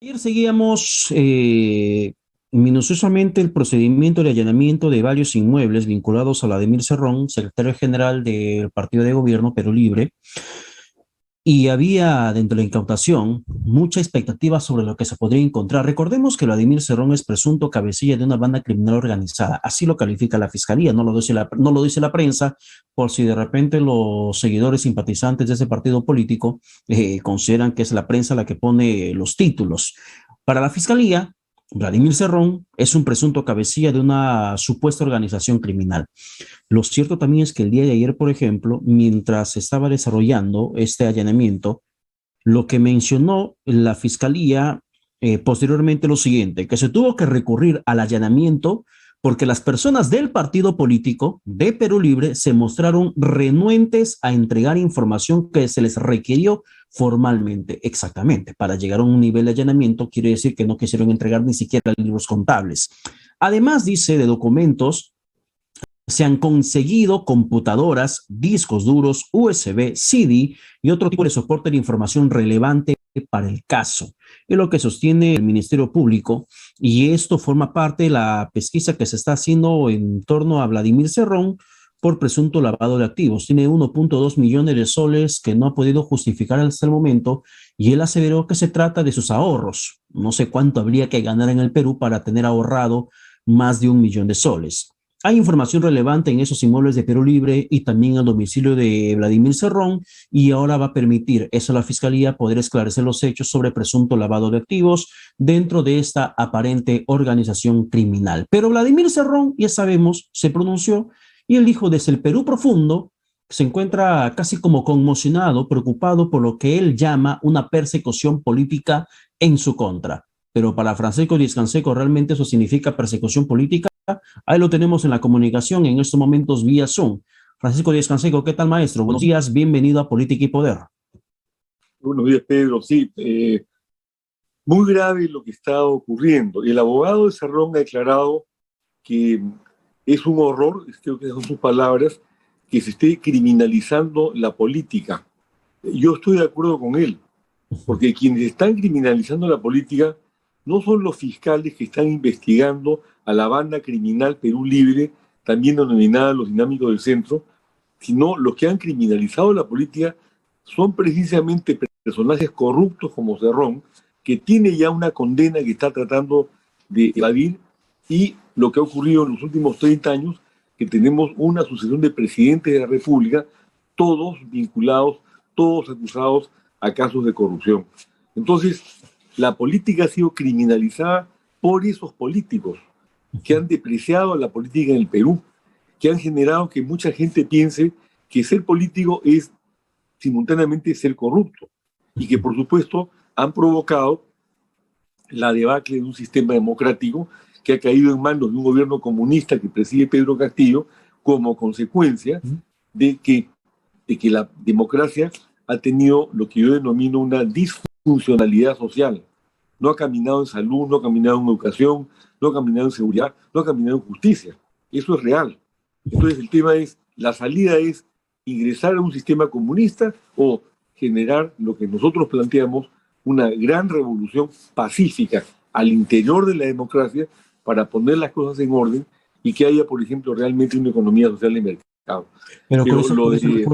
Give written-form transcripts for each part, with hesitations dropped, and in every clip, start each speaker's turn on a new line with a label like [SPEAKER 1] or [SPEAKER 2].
[SPEAKER 1] Ayer seguíamos minuciosamente el procedimiento de allanamiento de varios inmuebles vinculados a Vladimir Cerrón, secretario general del Partido de Gobierno Perú Libre, y había dentro de la incautación mucha expectativa sobre lo que se podría encontrar. Recordemos que Vladimir Cerrón es presunto cabecilla de una banda criminal organizada, así lo califica la fiscalía, no lo dice la prensa, por si de repente los seguidores simpatizantes de ese partido político consideran que es la prensa la que pone los títulos. Para la fiscalía, Vladimir Cerrón es un presunto cabecilla de una supuesta organización criminal. Lo cierto también es que el día de ayer, por ejemplo, mientras se estaba desarrollando este allanamiento, lo que mencionó la fiscalía posteriormente lo siguiente, que se tuvo que recurrir al allanamiento porque las personas del partido político de Perú Libre se mostraron renuentes a entregar información que se les requirió formalmente. Exactamente, para llegar a un nivel de allanamiento quiere decir que no quisieron entregar ni siquiera libros contables. Además, dice, de documentos se han conseguido computadoras, discos duros, USB, CD y otro tipo de soporte de información relevante para el caso. Es lo que sostiene el Ministerio Público y esto forma parte de la pesquisa que se está haciendo en torno a Vladimir Cerrón por presunto lavado de activos. Tiene 1.2 millones de soles que no ha podido justificar hasta el momento y él aseveró que se trata de sus ahorros. No sé cuánto habría que ganar en el Perú para tener ahorrado más de 1 millón de soles. Hay información relevante en esos inmuebles de Perú Libre y también el domicilio de Vladimir Cerrón y ahora va a permitir eso a la Fiscalía poder esclarecer los hechos sobre presunto lavado de activos dentro de esta aparente organización criminal. Pero Vladimir Cerrón, ya sabemos, se pronunció y él dijo desde el Perú profundo se encuentra casi como conmocionado, preocupado por lo que él llama una persecución política en su contra. Pero para Francisco Díaz Canseco, ¿realmente eso significa persecución política? Ahí lo tenemos en la comunicación en estos momentos vía Zoom. Francisco Díaz Canseco, ¿qué tal, maestro? Buenos días, bienvenido a Política y Poder.
[SPEAKER 2] Buenos días, Pedro. Sí, muy grave lo que está ocurriendo. El abogado de Cerrón ha declarado que es un horror, creo que son sus palabras, que se esté criminalizando la política. Yo estoy de acuerdo con él, porque quienes están criminalizando la política no son los fiscales que están investigando a la banda criminal Perú Libre, también denominada los dinámicos del centro, sino los que han criminalizado la política son precisamente personajes corruptos como Cerrón, que tiene ya una condena que está tratando de evadir, y lo que ha ocurrido en los últimos 30 años, que tenemos una sucesión de presidentes de la República, todos vinculados, todos acusados a casos de corrupción. Entonces, la política ha sido criminalizada por esos políticos que han depreciado a la política en el Perú, que han generado que mucha gente piense que ser político es simultáneamente ser corrupto y que, por supuesto, han provocado la debacle de un sistema democrático que ha caído en manos de un gobierno comunista que preside Pedro Castillo como consecuencia de que la democracia ha tenido lo que yo denomino una disfuncionalidad social. No ha caminado en salud, no ha caminado en educación, no ha caminado en seguridad, no ha caminado en justicia. Eso es real. Entonces el tema es, la salida es ingresar a un sistema comunista o generar lo que nosotros planteamos, una gran revolución pacífica al interior de la democracia para poner las cosas en orden y que haya, por ejemplo, realmente una economía social de mercado.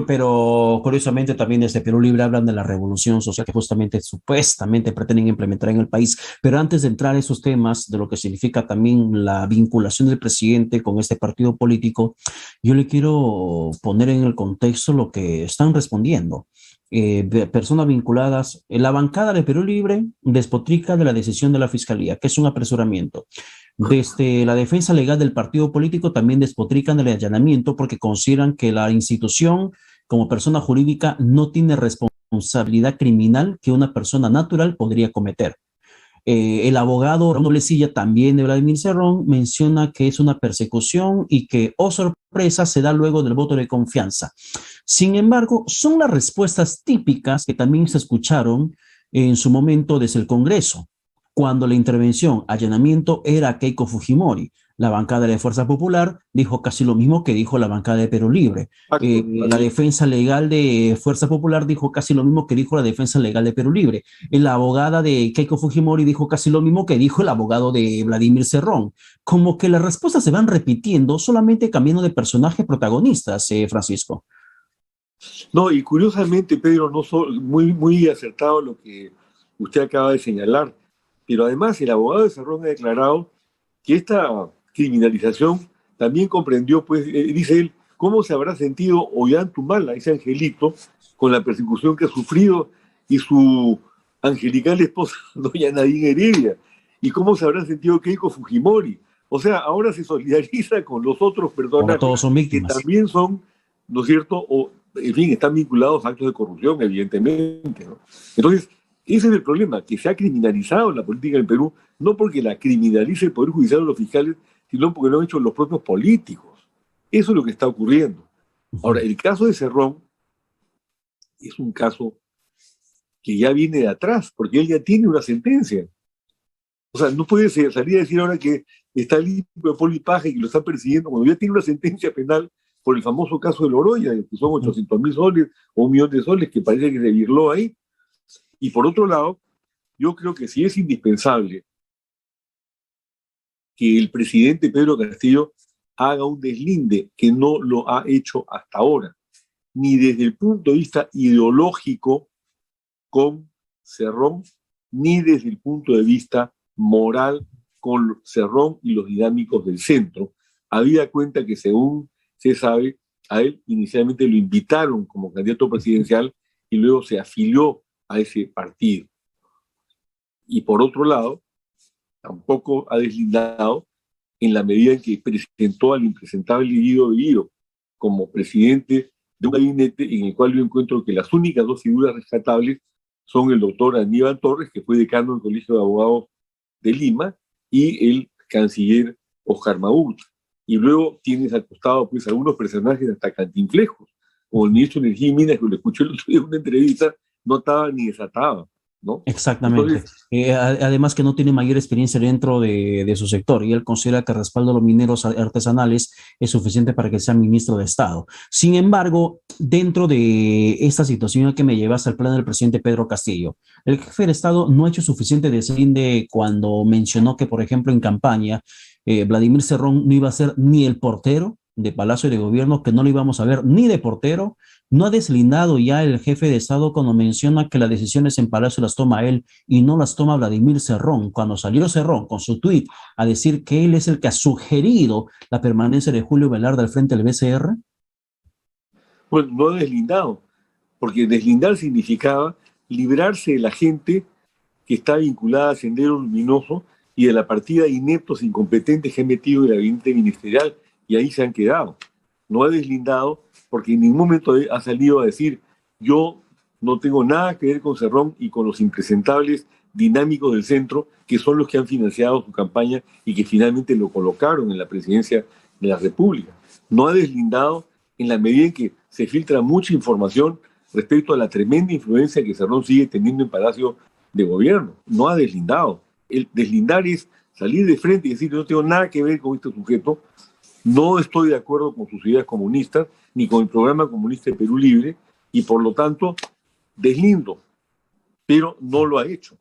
[SPEAKER 1] Pero curiosamente también desde Perú Libre hablan de la revolución social que justamente, supuestamente pretenden implementar en el país. Pero antes de entrar a esos temas, de lo que significa también la vinculación del presidente con este partido político, yo le quiero poner en el contexto lo que están respondiendo. Personas vinculadas, la bancada de Perú Libre despotrica de la decisión de la Fiscalía, que es un apresuramiento. Desde la defensa legal del partido político también despotrican del allanamiento porque consideran que la institución como persona jurídica no tiene responsabilidad criminal que una persona natural podría cometer. El abogado Raúl Noblecilla, también de Vladimir Cerrón, menciona que es una persecución y que, oh sorpresa, se da luego del voto de confianza. Sin embargo, son las respuestas típicas que también se escucharon en su momento desde el Congreso, cuando la intervención, allanamiento, era Keiko Fujimori. La bancada de Fuerza Popular dijo casi lo mismo que dijo la bancada de Perú Libre.
[SPEAKER 2] Exacto,
[SPEAKER 1] La
[SPEAKER 2] así es.
[SPEAKER 1] defensa legal de Fuerza Popular dijo casi lo mismo que dijo la defensa legal de Perú Libre. La abogada de Keiko Fujimori dijo casi lo mismo que dijo el abogado de Vladimir Cerrón. Como que las respuestas se van repitiendo, solamente cambiando de personaje protagonistas, Francisco.
[SPEAKER 2] No, y curiosamente, Pedro, muy, muy acertado lo que usted acaba de señalar, pero además el abogado de Cerrón ha declarado que esta criminalización también comprendió, pues, dice él, cómo se habrá sentido Ollanta, ese angelito, con la persecución que ha sufrido y su angelical esposa, doña Nadine Heredia, y cómo se habrá sentido Keiko Fujimori. O sea, ahora se solidariza con los otros
[SPEAKER 1] Ahora
[SPEAKER 2] personajes
[SPEAKER 1] todos son
[SPEAKER 2] que
[SPEAKER 1] víctimas.
[SPEAKER 2] también son, ¿no es cierto?, o, en fin, están vinculados a actos de corrupción, evidentemente, ¿no? Entonces, ese es el problema, que se ha criminalizado la política en Perú, no porque la criminalice el Poder Judicial o los fiscales, sino porque lo han hecho los propios políticos. Eso es lo que está ocurriendo.
[SPEAKER 1] Uh
[SPEAKER 2] Ahora,
[SPEAKER 1] -huh.
[SPEAKER 2] el caso de Cerrón es un caso que ya viene de atrás, porque él ya tiene una sentencia. O sea, no puede salir a decir ahora que está limpio de polvo y paja y que lo están persiguiendo cuando ya tiene una sentencia penal por el famoso caso de Loroya, que son
[SPEAKER 1] Uh -huh.
[SPEAKER 2] 800.000 soles o 1 millón de soles que parece que se virló ahí. Y por otro lado, yo creo que sí es indispensable que el presidente Pedro Castillo haga un deslinde que no lo ha hecho hasta ahora, ni desde el punto de vista ideológico con Cerrón, ni desde el punto de vista moral con Cerrón y los dinámicos del centro. Habida cuenta que, según se sabe, a él inicialmente lo invitaron como candidato presidencial y luego se afilió a ese partido. Y por otro lado, tampoco ha deslindado en la medida en que presentó al impresentable Guido Bellido como presidente de un gabinete en el cual yo encuentro que las únicas dos figuras rescatables son el doctor Aníbal Torres, que fue decano del Colegio de Abogados de Lima, y el canciller Oscar Maúl. Y luego tienes al costado pues algunos personajes hasta cantinflejos, como el ministro de Energía y Minas, que lo escuché el otro día en una entrevista, no estaba ni desataba, ¿no?
[SPEAKER 1] Exactamente.
[SPEAKER 2] Entonces,
[SPEAKER 1] Además que no tiene mayor experiencia dentro de su sector y él considera que el respaldo a los mineros artesanales es suficiente para que sea ministro de Estado. Sin embargo, dentro de esta situación que me lleva hasta el plan del presidente Pedro Castillo, el jefe de Estado no ha hecho suficiente deslinde cuando mencionó que, por ejemplo, en campaña, Vladimir Cerrón no iba a ser ni el portero de Palacio de Gobierno, que no lo íbamos a ver ni de portero. ¿No ha deslindado ya el jefe de Estado cuando menciona que las decisiones en Palacio las toma él y no las toma Vladimir Cerrón? Cuando salió Cerrón con su tuit a decir que él es el que ha sugerido la permanencia de Julio Velarde al frente del BCR.
[SPEAKER 2] bueno, no ha deslindado, porque deslindar significaba librarse de la gente que está vinculada a Sendero Luminoso y de la partida de ineptos e incompetentes que han metido en el gabinete ministerial, y ahí se han quedado. No ha deslindado porque en ningún momento ha salido a decir yo no tengo nada que ver con Cerrón y con los impresentables dinámicos del centro, que son los que han financiado su campaña y que finalmente lo colocaron en la presidencia de la República. No ha deslindado en la medida en que se filtra mucha información respecto a la tremenda influencia que Cerrón sigue teniendo en Palacio de Gobierno. No ha deslindado. El deslindar es salir de frente y decir, yo no tengo nada que ver con este sujeto, no estoy de acuerdo con sus ideas comunistas, ni con el programa comunista de Perú Libre, y por lo tanto deslindo, pero no lo ha hecho.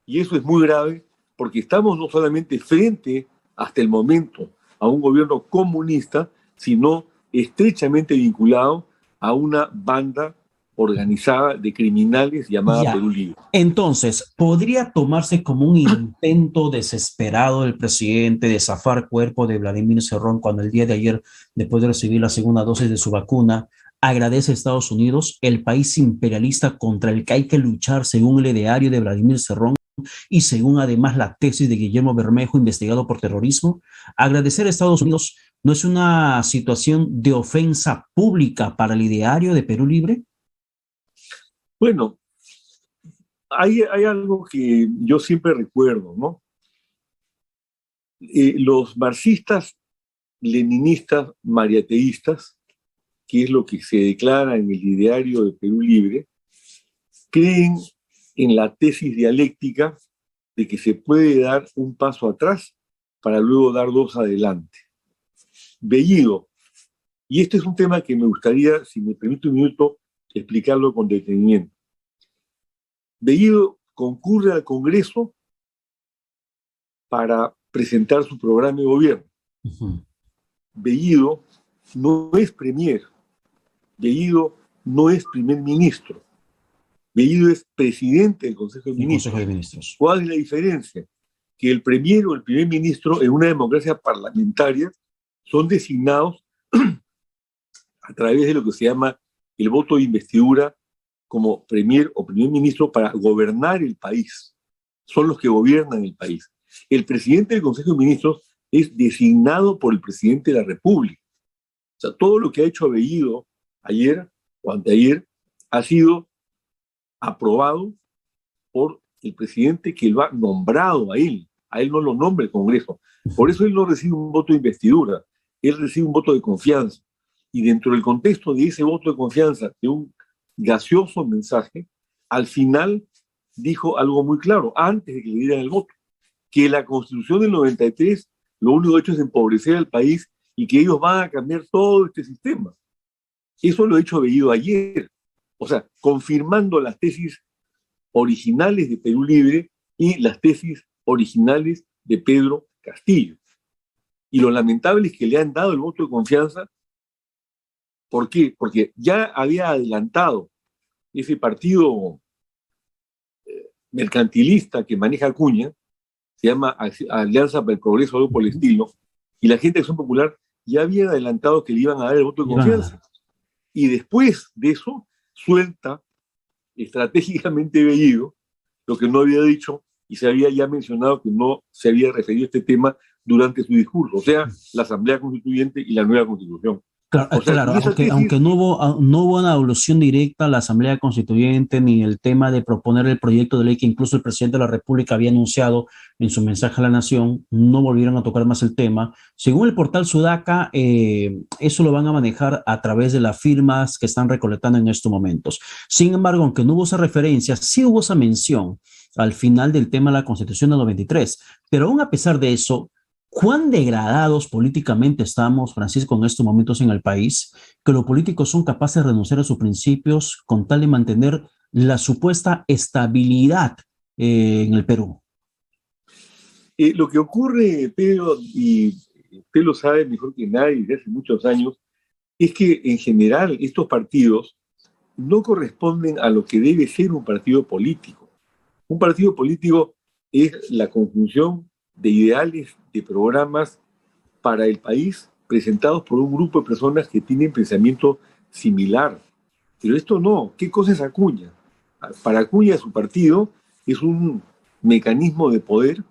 [SPEAKER 2] Y eso es muy grave porque estamos no solamente frente, hasta el momento, a un gobierno comunista, sino estrechamente vinculado a una banda organizada de criminales llamada
[SPEAKER 1] Ya.
[SPEAKER 2] Perú Libre.
[SPEAKER 1] Entonces, ¿podría tomarse como un intento desesperado del presidente de zafar cuerpo de Vladimir Cerrón cuando el día de ayer, después de recibir la segunda dosis de su vacuna, agradece a Estados Unidos, el país imperialista contra el que hay que luchar según el ideario de Vladimir Cerrón y según además la tesis de Guillermo Bermejo, investigado por terrorismo? Agradecer a Estados Unidos no es una situación de ofensa pública para el ideario de Perú Libre.
[SPEAKER 2] Bueno, hay algo que yo siempre recuerdo, ¿no? Los marxistas, leninistas, mariateístas, que es lo que se declara en el ideario de Perú Libre, creen en la tesis dialéctica de que se puede dar un paso atrás para luego dar dos adelante. Bellido, y este es un tema que me gustaría, si me permite un minuto, explicarlo con detenimiento. Bellido concurre al Congreso para presentar su programa de gobierno. Bellido no es premier, Bellido no es primer ministro, Bellido es presidente del Consejo de Ministros. ¿Cuál es la diferencia? Que el premier o el primer ministro en una democracia parlamentaria son designados a través de lo que se llama el voto de investidura como premier o primer ministro para gobernar el país. Son los que gobiernan el país. El presidente del Consejo de Ministros es designado por el presidente de la República. O sea, todo lo que ha hecho Bellido ayer o anteayer ha sido aprobado por el presidente que lo ha nombrado a él. A él no lo nombra el Congreso. Por eso él no recibe un voto de investidura, él recibe un voto de confianza. Y dentro del contexto de ese voto de confianza, de un gaseoso mensaje, al final dijo algo muy claro, antes de que le dieran el voto, que la Constitución del 93 lo único que ha hecho es empobrecer al país y que ellos van a cambiar todo este sistema. Eso lo ha hecho Bellido ayer. O sea, confirmando las tesis originales de Perú Libre y las tesis originales de Pedro Castillo. Y lo lamentable es que le han dado el voto de confianza. ¿Por qué? Porque ya había adelantado ese partido mercantilista que maneja Acuña, se llama Alianza para el Progreso, algo por el estilo, y la gente de Acción Popular ya había adelantado que le iban a dar el voto de confianza. Y después de eso, suelta estratégicamente Bellido lo que no había dicho y se había ya mencionado que no se había referido a este tema durante su discurso, o sea, la Asamblea Constituyente y la nueva Constitución.
[SPEAKER 1] Claro,
[SPEAKER 2] o sea,
[SPEAKER 1] claro, aunque no hubo una alusión directa a la Asamblea Constituyente ni el tema de proponer el proyecto de ley que incluso el presidente de la República había anunciado en su mensaje a la nación, no volvieron a tocar más el tema. Según el portal Sudaca, eso lo van a manejar a través de las firmas que están recolectando en estos momentos. Sin embargo, aunque no hubo esa referencia, sí hubo esa mención al final del tema de la Constitución del 93. Pero aún a pesar de eso, ¿cuán degradados políticamente estamos, Francisco, en estos momentos en el país, que los políticos son capaces de renunciar a sus principios con tal de mantener la supuesta estabilidad en el Perú?
[SPEAKER 2] Lo que ocurre, Pedro, y usted lo sabe mejor que nadie desde hace muchos años, es que en general estos partidos no corresponden a lo que debe ser un partido político. Un partido político es la conjunción de ideales, de programas para el país presentados por un grupo de personas que tienen pensamiento similar. Pero esto no. ¿Qué cosa es Acuña? Para Acuña, su partido es un mecanismo de poder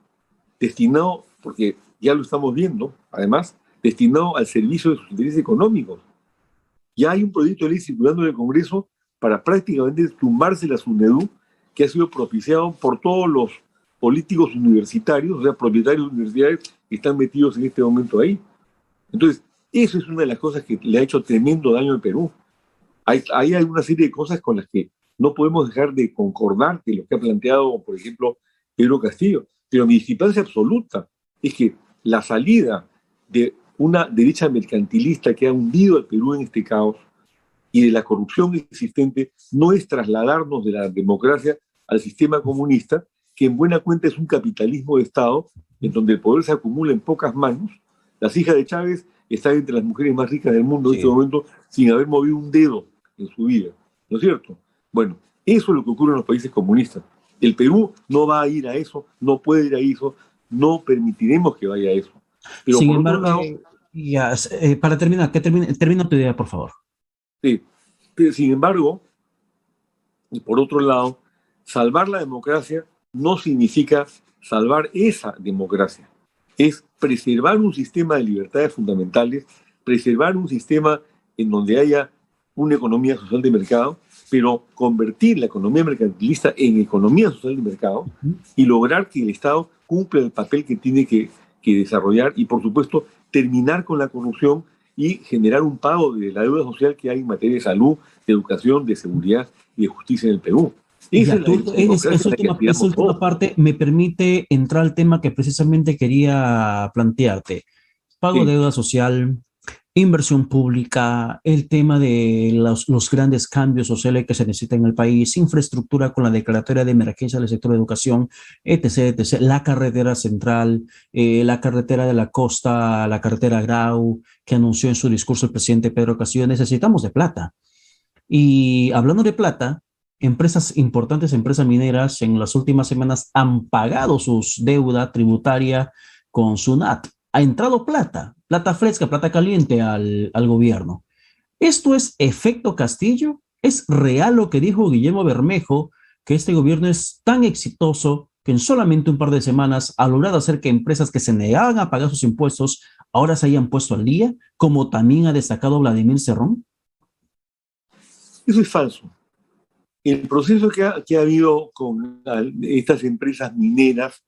[SPEAKER 2] destinado, porque ya lo estamos viendo, además, destinado al servicio de sus intereses económicos. Ya hay un proyecto de ley circulando en el Congreso para prácticamente tumbarse la SUNEDU, que ha sido propiciado por todos los políticos universitarios, o sea, propietarios universitarios que están metidos en este momento ahí. Entonces, eso es una de las cosas que le ha hecho tremendo daño al Perú. Hay una serie de cosas con las que no podemos dejar de concordar que lo que ha planteado, por ejemplo, Pedro Castillo. Pero mi discrepancia absoluta es que la salida de una derecha mercantilista que ha hundido al Perú en este caos y de la corrupción existente no es trasladarnos de la democracia al sistema comunista, que en buena cuenta es un capitalismo de Estado en donde el poder se acumula en pocas manos. Las hijas de Chávez están entre las mujeres más ricas del mundo en este momento sin haber movido un dedo en su vida, ¿no es cierto? Bueno, eso es lo que ocurre en los países comunistas. El Perú no va a ir a eso, no puede ir a eso, no permitiremos que vaya a eso. Pero
[SPEAKER 1] sin
[SPEAKER 2] por
[SPEAKER 1] embargo,
[SPEAKER 2] otro lado,
[SPEAKER 1] para terminar, termina tu idea, por favor.
[SPEAKER 2] Sí, pero sin embargo, y por otro lado, salvar la democracia no significa salvar esa democracia. Es preservar un sistema de libertades fundamentales, preservar un sistema en donde haya una economía social de mercado, pero convertir la economía mercantilista en economía social de mercado y lograr que el Estado cumpla el papel que tiene que desarrollar y, por supuesto, terminar con la corrupción y generar un pago de la deuda social que hay en materia de salud, de educación, de seguridad y de justicia en el Perú. Esa
[SPEAKER 1] Ya,
[SPEAKER 2] es la democracia en la que
[SPEAKER 1] esa
[SPEAKER 2] aspiramos
[SPEAKER 1] última
[SPEAKER 2] todos.
[SPEAKER 1] parte me permite entrar al tema que precisamente quería plantearte. Pago de
[SPEAKER 2] Sí,
[SPEAKER 1] deuda social, inversión pública, el tema de los grandes cambios sociales que se necesitan en el país, infraestructura con la declaratoria de emergencia del sector de educación, etc., etc., la carretera central, la carretera de la costa, la carretera Grau, que anunció en su discurso el presidente Pedro Castillo, necesitamos de plata. Y hablando de plata, empresas importantes, empresas mineras, en las últimas semanas han pagado sus deuda tributaria con SUNAT. Ha entrado plata, plata fresca, plata caliente al gobierno. ¿Esto es efecto Castillo? ¿Es real lo que dijo Guillermo Bermejo, que este gobierno es tan exitoso que en solamente un par de semanas ha logrado hacer que empresas que se negaban a pagar sus impuestos ahora se hayan puesto al día, como también ha destacado Vladimir Cerrón?
[SPEAKER 2] eso es falso. El proceso que ha habido con estas empresas mineras,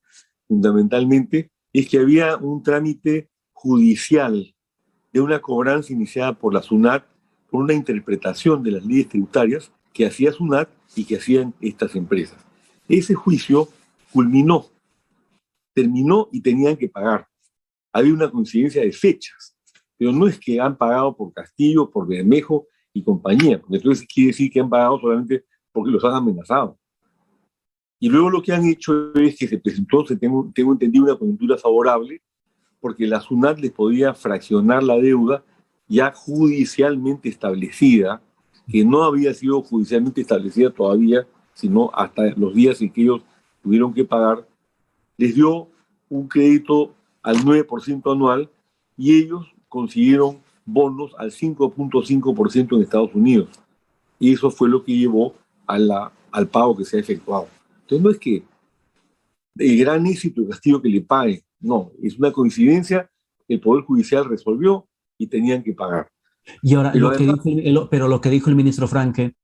[SPEAKER 2] fundamentalmente, es que había un trámite judicial de una cobranza iniciada por la SUNAT por una interpretación de las leyes tributarias que hacía SUNAT y que hacían estas empresas. Ese juicio culminó, terminó y tenían que pagar. Había una coincidencia de fechas, pero no es que han pagado por Castillo, por Bermejo y compañía, porque entonces quiere decir que han pagado solamente porque los han amenazado. Y luego lo que han hecho es que se presentó, tengo entendido, una coyuntura favorable, porque la SUNAT les podía fraccionar la deuda ya judicialmente establecida, que no había sido judicialmente establecida todavía, sino hasta los días en que ellos tuvieron que pagar, les dio un crédito al 9% anual y ellos consiguieron bonos al 5.5% en Estados Unidos. Y eso fue lo que llevó al pago que se ha efectuado. Entonces no es que el gran éxito de Castillo que le pague, no, es una coincidencia, el Poder Judicial resolvió y tenían que pagar.
[SPEAKER 1] Y ahora,
[SPEAKER 2] Pero además,
[SPEAKER 1] pero lo que dijo el ministro Franque,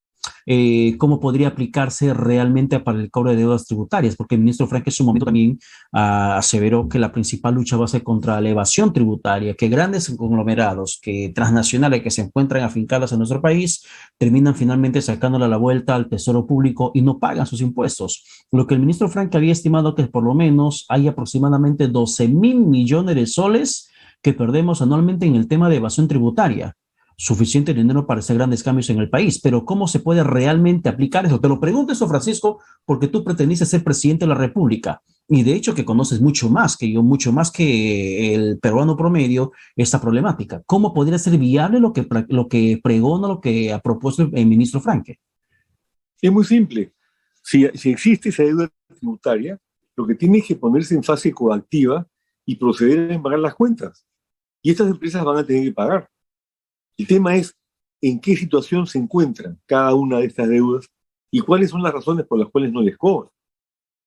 [SPEAKER 1] ¿cómo podría aplicarse realmente para el cobro de deudas tributarias? Porque el ministro Franque en su momento también aseveró que la principal lucha va a ser contra la evasión tributaria, que grandes conglomerados, que transnacionales que se encuentran afincadas en nuestro país, terminan finalmente sacándole la vuelta al tesoro público y no pagan sus impuestos. Lo que el ministro Franque había estimado que por lo menos hay aproximadamente 12.000 millones de soles que perdemos anualmente en el tema de evasión tributaria. Suficiente dinero para hacer grandes cambios en el país, pero ¿cómo se puede realmente aplicar eso? Te lo pregunto eso, Francisco, porque tú pretendiste ser presidente de la República y de hecho que conoces mucho más que yo, mucho más que el peruano promedio, esta problemática. ¿Cómo podría ser viable lo que pregona, lo que ha propuesto el ministro Franque?
[SPEAKER 2] es muy simple. Si existe esa deuda tributaria, lo que tiene es que ponerse en fase coactiva y proceder a pagar las cuentas. Y estas empresas van a tener que pagar. El tema es en qué situación se encuentran cada una de estas deudas y cuáles son las razones por las cuales no les cobran.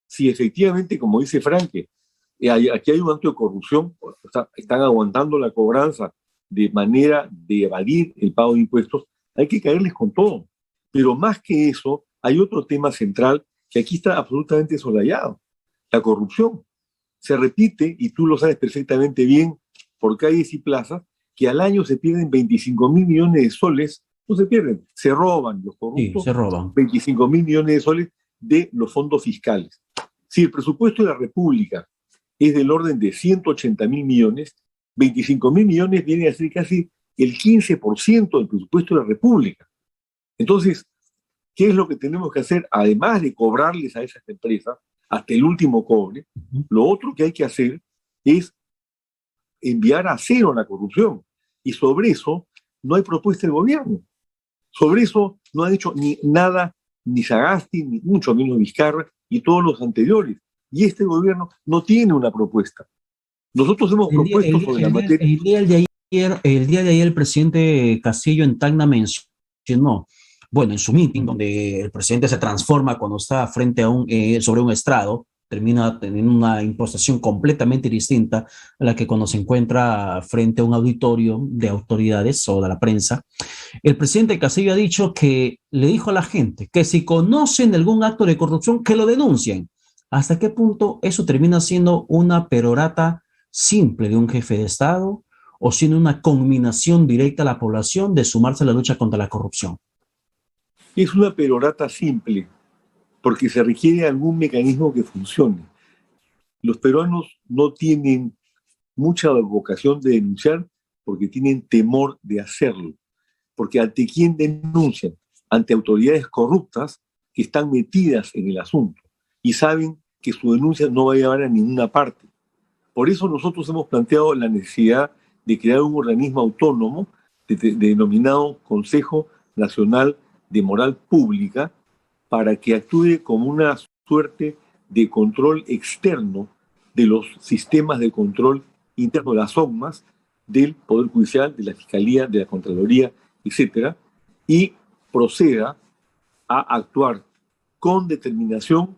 [SPEAKER 2] Si efectivamente, como dice Franque, aquí hay un acto de corrupción, o sea, están aguantando la cobranza de manera de evadir el pago de impuestos, hay que caerles con todo. Pero más que eso, hay otro tema central que aquí está absolutamente solayado, la corrupción. Se repite, y tú lo sabes perfectamente bien, por calles y plazas, que al año se pierden 25.000 millones de soles, no se pierden, se roban los
[SPEAKER 1] Sí,
[SPEAKER 2] corruptos
[SPEAKER 1] se roban.
[SPEAKER 2] 25.000 millones de soles de los fondos fiscales. Si el presupuesto de la República es del orden de 180.000 millones, 25.000 millones viene a ser casi el 15% del presupuesto de la República. Entonces, ¿qué es lo que tenemos que hacer? Además de cobrarles a esas empresas hasta el último cobre, lo otro que hay que hacer es enviar a cero la corrupción. Y sobre eso no hay propuesta del gobierno. Sobre eso no han hecho ni nada, ni Sagasti, ni mucho menos Vizcarra y todos los anteriores. Y este gobierno no tiene una propuesta. Nosotros hemos
[SPEAKER 1] El día,
[SPEAKER 2] propuesto sobre la materia.
[SPEAKER 1] el día de ayer el presidente Castillo en Tacna mencionó, bueno, en su meeting, donde el presidente se transforma cuando está frente a sobre un estrado, termina teniendo una imposición completamente distinta a la que cuando se encuentra frente a un auditorio de autoridades o de la prensa. El presidente Castillo ha dicho que le dijo a la gente que si conocen algún acto de corrupción, que lo denuncien. ¿Hasta qué punto eso termina siendo una perorata simple de un jefe de Estado o siendo una conminación directa a la población de sumarse a la lucha contra la corrupción?
[SPEAKER 2] Es una perorata simple, porque se requiere algún mecanismo que funcione. Los peruanos no tienen mucha vocación de denunciar porque tienen temor de hacerlo. Porque ante quién denuncian, ante autoridades corruptas que están metidas en el asunto y saben que su denuncia no va a llevar a ninguna parte. Por eso nosotros hemos planteado la necesidad de crear un organismo autónomo denominado Consejo Nacional de Moral Pública para que actúe como una suerte de control externo de los sistemas de control interno de las SOCMAS, del Poder Judicial, de la Fiscalía, de la Contraloría, etcétera, y proceda a actuar con determinación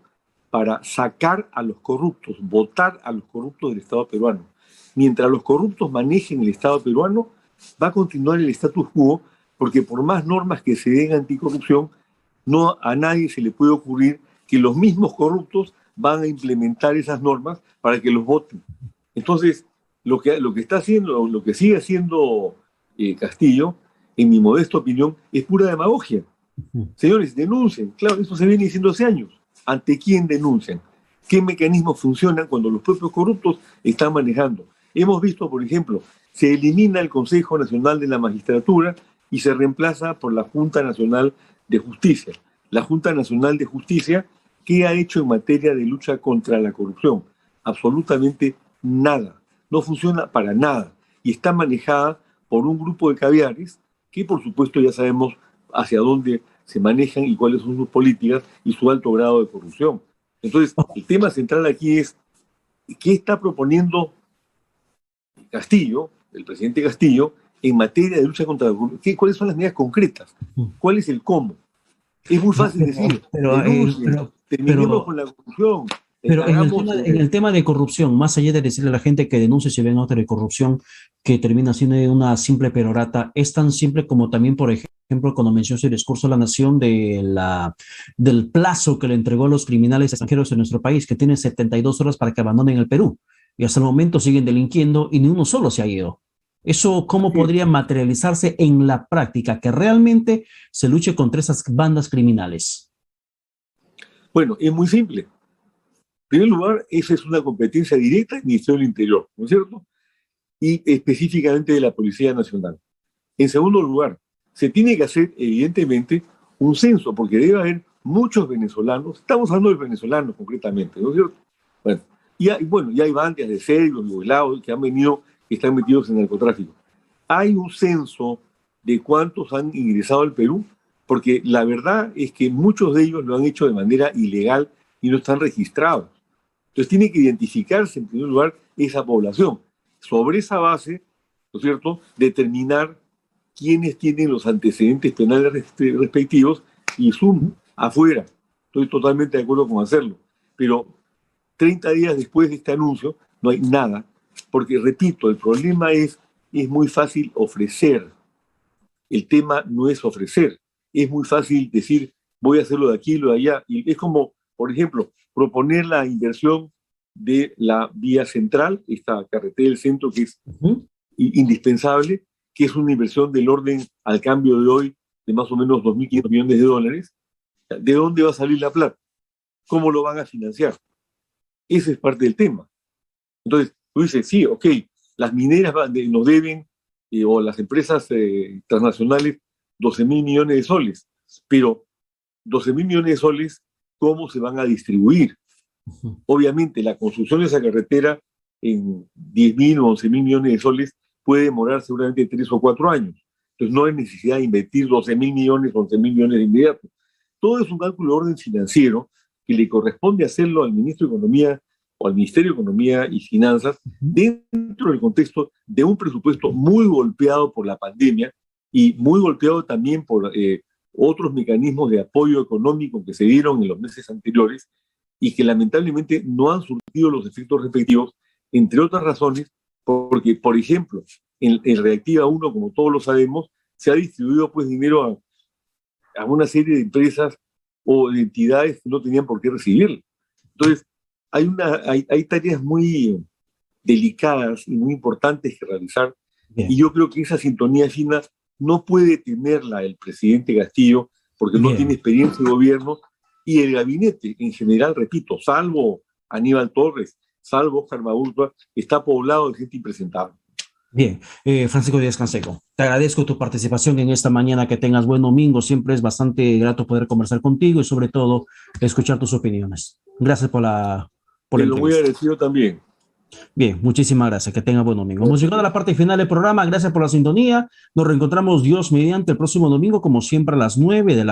[SPEAKER 2] para sacar a los corruptos, votar a los corruptos del Estado peruano. Mientras los corruptos manejen el Estado peruano, va a continuar el status quo, porque por más normas que se den anticorrupción, no a nadie se le puede ocurrir que los mismos corruptos van a implementar esas normas para que los voten. Entonces, lo que está haciendo, lo que sigue haciendo Castillo, en mi modesta opinión, es pura demagogia. Señores, denuncien. Claro, eso se viene diciendo hace años. ¿Ante quién denuncian? ¿Qué mecanismos funcionan cuando los propios corruptos están manejando? Hemos visto, por ejemplo, se elimina el Consejo Nacional de la Magistratura y se reemplaza por la Junta Nacional de Justicia. La Junta Nacional de Justicia, ¿qué ha hecho en materia de lucha contra la corrupción? Absolutamente nada. No funciona para nada. Y está manejada por un grupo de caviares que, por supuesto, ya sabemos hacia dónde se manejan y cuáles son sus políticas y su alto grado de corrupción. Entonces, el tema central aquí es qué está proponiendo Castillo, el presidente Castillo, en materia de lucha contra la corrupción. ¿Cuáles son las medidas concretas? ¿Cuál es el cómo? Es muy fácil decir, terminemos con la corrupción.
[SPEAKER 1] Pero en el tema de corrupción, más allá de decirle a la gente que denuncie si ven otra de corrupción que termina siendo una simple perorata, es tan simple como también, por ejemplo, cuando mencionó el discurso de la nación del plazo que le entregó a los criminales extranjeros en nuestro país, que tienen 72 horas para que abandonen el Perú, y hasta el momento siguen delinquiendo y ni uno solo se ha ido. ¿Eso cómo podría materializarse en la práctica, que realmente se luche contra esas bandas criminales?
[SPEAKER 2] Bueno, es muy simple. En primer lugar, esa es una competencia directa del Ministerio del Interior, ¿no es cierto? Y específicamente de la Policía Nacional. En segundo lugar, se tiene que hacer, evidentemente, un censo, porque debe haber muchos venezolanos, estamos hablando de venezolanos concretamente, ¿no es cierto? Bueno, ya hay bandas de serbios, yugoslavos que han venido, que están metidos en el narcotráfico. Hay un censo de cuántos han ingresado al Perú, porque la verdad es que muchos de ellos lo han hecho de manera ilegal y no están registrados. Entonces tiene que identificarse, en primer lugar, esa población. Sobre esa base, ¿no es cierto?, determinar quiénes tienen los antecedentes penales respectivos y afuera. Estoy totalmente de acuerdo con hacerlo. Pero 30 días después de este anuncio no hay nada, porque, repito, el problema es muy fácil ofrecer. El tema no es ofrecer. Es muy fácil decir, voy a hacerlo de aquí, lo de allá. Y es como, por ejemplo, proponer la inversión de la vía central, esta carretera del centro que es indispensable, que es una inversión del orden al cambio de hoy de más o menos 2.500 millones de dólares. ¿De dónde va a salir la plata? ¿Cómo lo van a financiar? Ese es parte del tema. Entonces, tú dices, sí, ok, las mineras nos deben, o las empresas transnacionales, 12.000 millones de soles, pero 12.000 millones de soles, ¿cómo se van a distribuir? Obviamente, la construcción de esa carretera en 10.000 o 11.000 millones de soles puede demorar seguramente 3 o 4 años. Entonces, no hay necesidad de invertir 12.000 millones, 11.000 millones de inmediato. Todo es un cálculo de orden financiero que le corresponde hacerlo al ministro de Economía o al Ministerio de Economía y Finanzas dentro del contexto de un presupuesto muy golpeado por la pandemia y muy golpeado también por otros mecanismos de apoyo económico que se dieron en los meses anteriores y que lamentablemente no han surtido los efectos respectivos, entre otras razones, porque, por ejemplo, en Reactiva 1, como todos lo sabemos, se ha distribuido pues dinero a una serie de empresas o de entidades que no tenían por qué recibirlo. Entonces, hay tareas muy delicadas y muy importantes que realizar. Bien. Y yo creo que esa sintonía fina no puede tenerla el presidente Castillo porque no tiene experiencia de gobierno y el gabinete en general, repito, salvo Aníbal Torres, salvo Oscar Maurtua, está poblado de gente impresentable.
[SPEAKER 1] Bien, Francisco Díaz-Canseco, te agradezco tu participación en esta mañana, que tengas buen domingo, siempre es bastante grato poder conversar contigo y sobre todo escuchar tus opiniones. Gracias por la
[SPEAKER 2] Te lo
[SPEAKER 1] entrevista.
[SPEAKER 2] muy agradecido también.
[SPEAKER 1] Bien, muchísimas gracias, que tenga buen domingo. Hemos llegado a la parte final del programa, gracias por la sintonía, nos reencontramos Dios mediante el próximo domingo, como siempre a las 9 de la mañana.